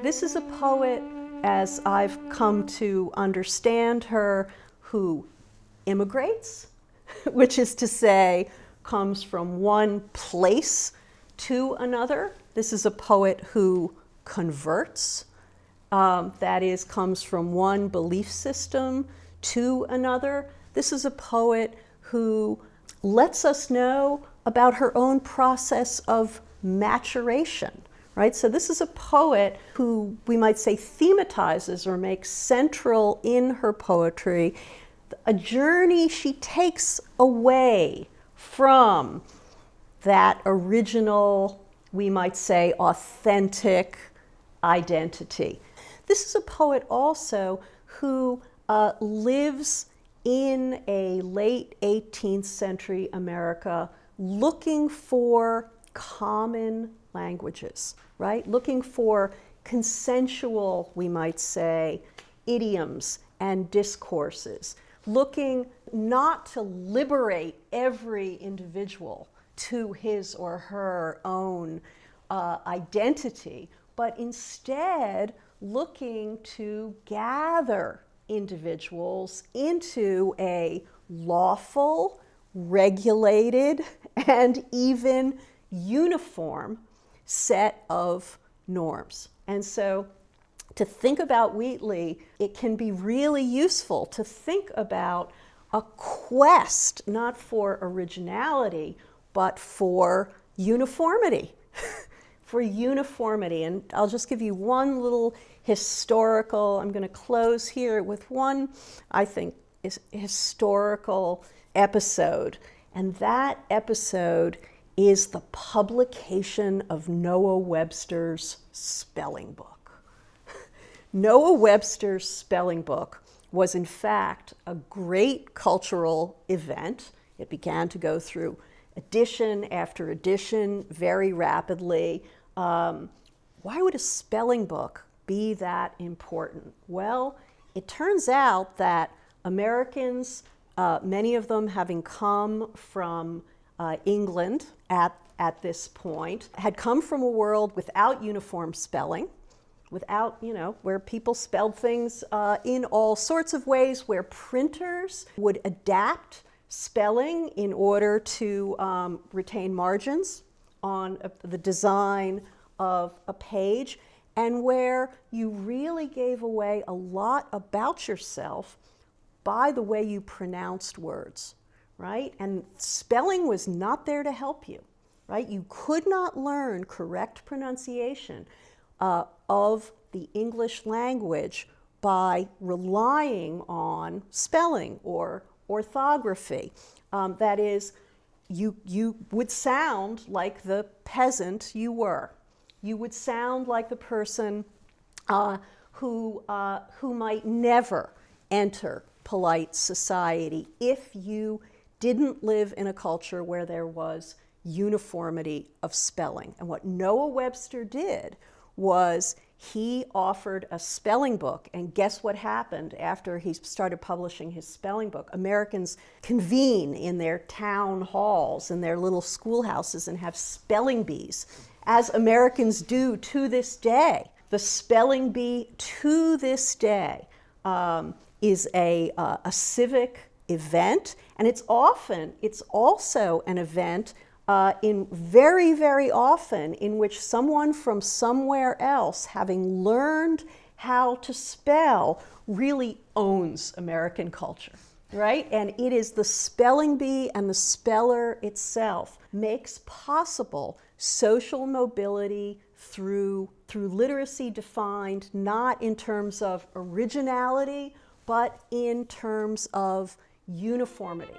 This is a poet, as I've come to understand her, who immigrates, which is to say, comes from one place to another. This is a poet who converts, that is, comes from one belief system to another. This is a poet who lets us know about her own process of maturation, right? So this is a poet who we might say thematizes or makes central in her poetry a journey she takes away from that original, we might say, authentic identity. This is a poet also who lives in a late 18th century America looking for common languages, right? Looking for consensual, we might say, idioms and discourses. Looking not to liberate every individual to his or her own identity, but instead looking to gather individuals into a lawful, regulated, and even uniform set of norms. And so to think about Wheatley, it can be really useful to think about a quest, not for originality, but for uniformity. For uniformity. And I'll just give you one little historical, I'm going to close here with one, I think, is historical episode. And that episode is the publication of Noah Webster's spelling book. Noah Webster's spelling book was, in fact, a great cultural event. It began to go through edition after edition very rapidly. Why would a spelling book be that important? Well, it turns out that Americans, many of them having come from England at this point, had come from a world without uniform spelling, without, where people spelled things in all sorts of ways, where printers would adapt spelling in order to retain margins on the design of a page, and where you really gave away a lot about yourself by the way you pronounced words, right? And spelling was not there to help you, right? You could not learn correct pronunciation of the English language by relying on spelling or orthography. That is, you would sound like the peasant you were. You would sound like the person who might never enter polite society if you didn't live in a culture where there was uniformity of spelling. And what Noah Webster did was he offered a spelling book, and guess what happened after he started publishing his spelling book? Americans convene in their town halls and their little schoolhouses and have spelling bees, as Americans do to this day. The spelling bee to this day is a civic event, and it's also an event very, very often in which someone from somewhere else, having learned how to spell, really owns American culture, right? And it is the spelling bee and the speller itself makes possible social mobility through literacy defined not in terms of originality, but in terms of uniformity.